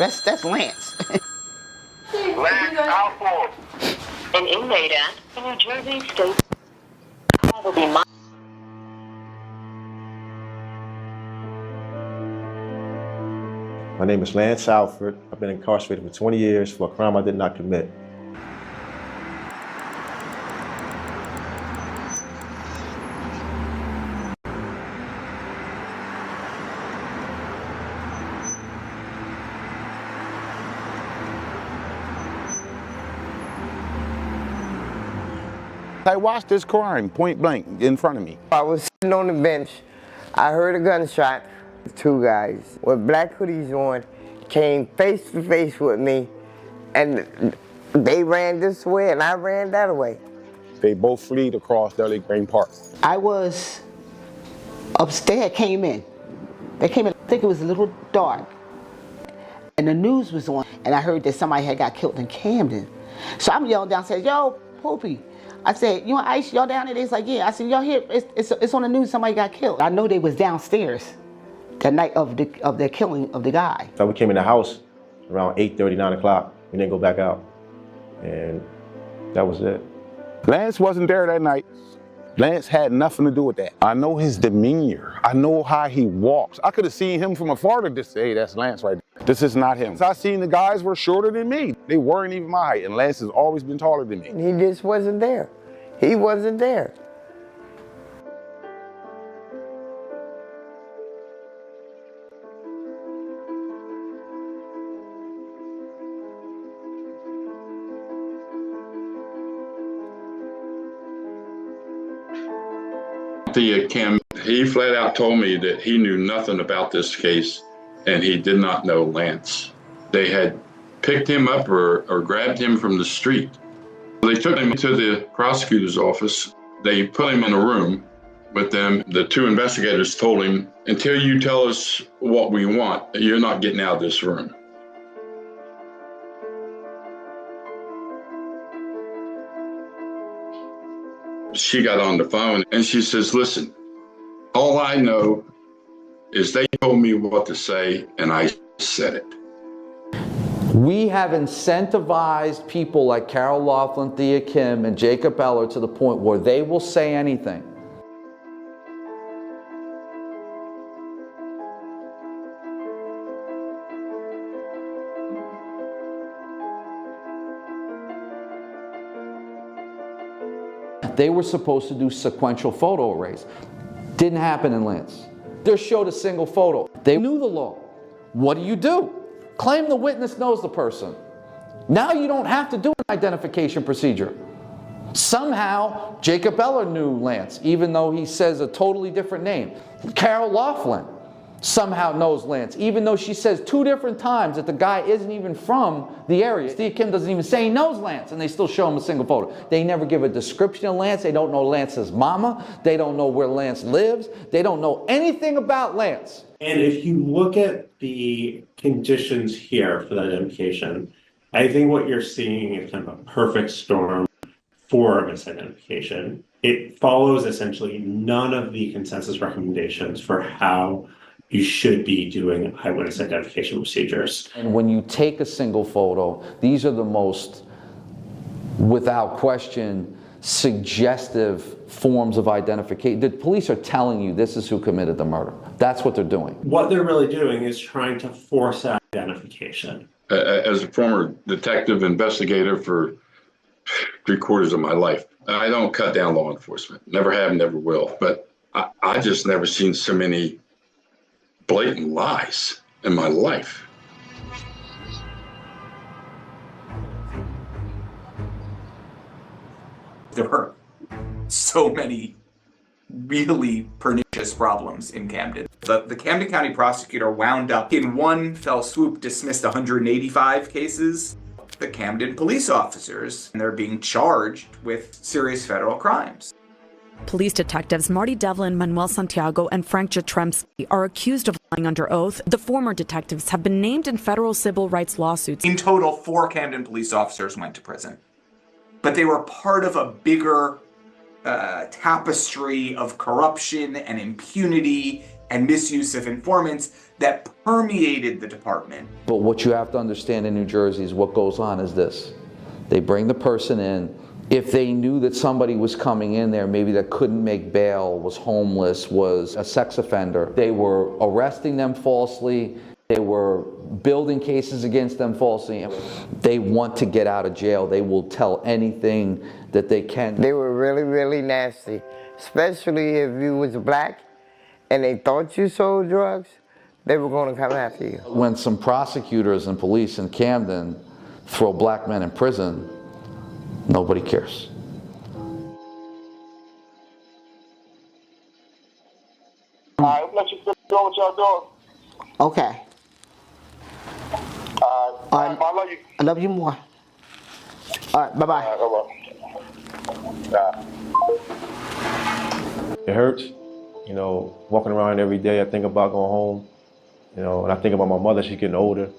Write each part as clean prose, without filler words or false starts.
Oh, that's Lance. Lance Alford. An inmate at the New Jersey State will be My name is Lance Alford. I've been incarcerated for 20 years for a crime I did not commit. I watched this crime point blank in front of me. I was sitting on the bench. I heard a gunshot. Two guys with black hoodies on came face to face with me, and they ran this way and I ran that way. They both fled across Dudley Green Park. I was upstairs, came in. They came in, I think it was a little dark. And the news was on, and I heard that somebody had got killed in Camden. So I'm yelling downstairs, yo, Poopy. I said, you want ice? Y'all down there? They's like, yeah. I said, y'all here? It's on the news, somebody got killed. I know they was downstairs the night of the killing of the guy. So we came in the house around 8:30, 9 o'clock. We didn't go back out. And that was it. Lance wasn't there that night. Lance had nothing to do with that. I know his demeanor. I know how he walks. I could have seen him from afar to just say, hey, that's Lance right there. This is not him. I seen the guys were shorter than me. They weren't even my height, and Lance has always been taller than me. He just wasn't there. He wasn't there. Kim, he flat out told me that he knew nothing about this case and he did not know Lance. They had picked him up or grabbed him from the street. They took him to the prosecutor's office. They put him in a room with them. The two investigators told him, until you tell us what we want, you're not getting out of this room. She got on the phone and she says, listen, all I know is they told me what to say and I said it. We have incentivized people like Carol Laughlin, Thea Kim, and Jacob Eller to the point where they will say anything. They were supposed to do sequential photo arrays. Didn't happen in Lance. They showed a single photo. They knew the law. What do? Claim the witness knows the person. Now you don't have to do an identification procedure. Somehow, Jacob Eller knew Lance, even though he says a totally different name. Carol Laughlin somehow knows Lance, even though she says 2 different times that the guy isn't even from the area. Steve Kim doesn't even say he knows Lance, and they still show him a single photo. They never give a description of Lance. They don't know Lance's mama. They don't know where Lance lives. They don't know anything about Lance. And if you look at the conditions here for that identification, I think what you're seeing is kind of a perfect storm for misidentification. It follows essentially none of the consensus recommendations for how you should be doing eyewitness identification procedures. And when you take a single photo, these are the most, without question, suggestive forms of identification. The police are telling you this is who committed the murder. That's what they're doing. What they're really doing is trying to force identification. As a former detective investigator for 3/4 of my life, I don't cut down law enforcement. Never have, never will. But I just never seen so many blatant lies in my life. There were so many really pernicious problems in Camden. The Camden County prosecutor wound up in one fell swoop dismissed 185 cases. The Camden police officers, and they're being charged with serious federal crimes. Police detectives Marty Devlin, Manuel Santiago, and Frank Jatremski are accused of lying under oath. The former detectives have been named in federal civil rights lawsuits. In total, 4 Camden police officers went to prison. But they were part of a bigger tapestry of corruption and impunity and misuse of informants that permeated the department. But what you have to understand in New Jersey is what goes on is this. They bring the person in. If they knew that somebody was coming in there, maybe that couldn't make bail, was homeless, was a sex offender, they were arresting them falsely. They were building cases against them falsely. They want to get out of jail. They will tell anything that they can. They were really, really nasty, especially if you was black and they thought you sold drugs, they were going to come after you. When some prosecutors and police in Camden throw black men in prison, nobody cares. All right, let you do what y'all doing. Okay. All right, I love you. I love you more. All right, bye-bye. All right, It hurts, you know, walking around every day. I think about going home, you know, and I think about my mother. She's getting older,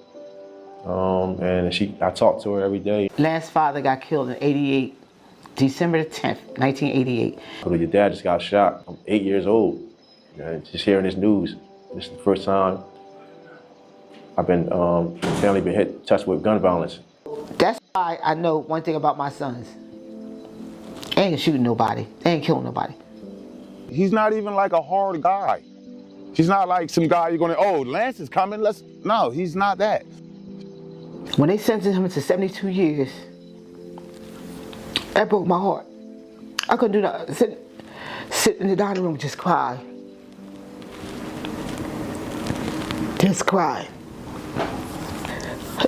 and I talk to her every day. Lance's father got killed in '88, December the 10th, 1988. Your dad just got shot. I'm 8 years old. And just hearing this news, this is the first time I've been, family been touched with gun violence. That's why I know one thing about my sons. They ain't shooting nobody. They ain't killing nobody. He's not even like a hard guy. He's not like some guy you're going to, oh, Lance is coming, no, he's not that. When they sentenced him to 72 years, that broke my heart. I couldn't do that. Sit in the dining room, just cry. Just cry.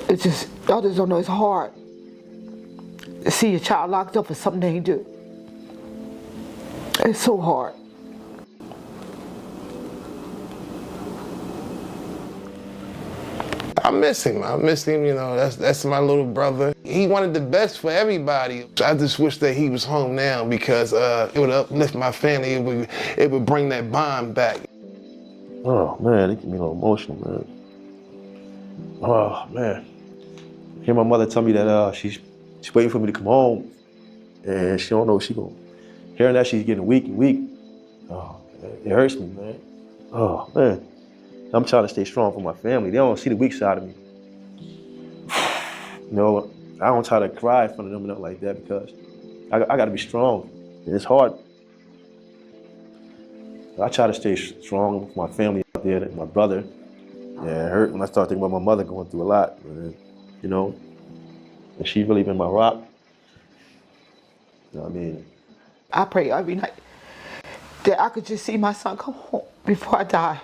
It's just, others don't know, it's hard to see your child locked up for something they ain't do. It's so hard. I miss him, you know, that's my little brother. He wanted the best for everybody. I just wish that he was home now because it would uplift my family, it would bring that bond back. Oh man, it get me a little emotional, man. Oh man. Hear my mother tell me that she's waiting for me to come home and she don't know if she gonna. Hearing that she's getting weak and weak, oh, it hurts me, man. Oh man. I'm trying to stay strong for my family. They don't see the weak side of me. You know, I don't try to cry in front of them and nothing like that because I gotta be strong. And it's hard. I try to stay strong with my family out there, and my brother. Yeah, it hurt when I started thinking about my mother going through a lot, man. You know, and she really been my rock. You know what I mean? I pray every night that I could just see my son come home before I die.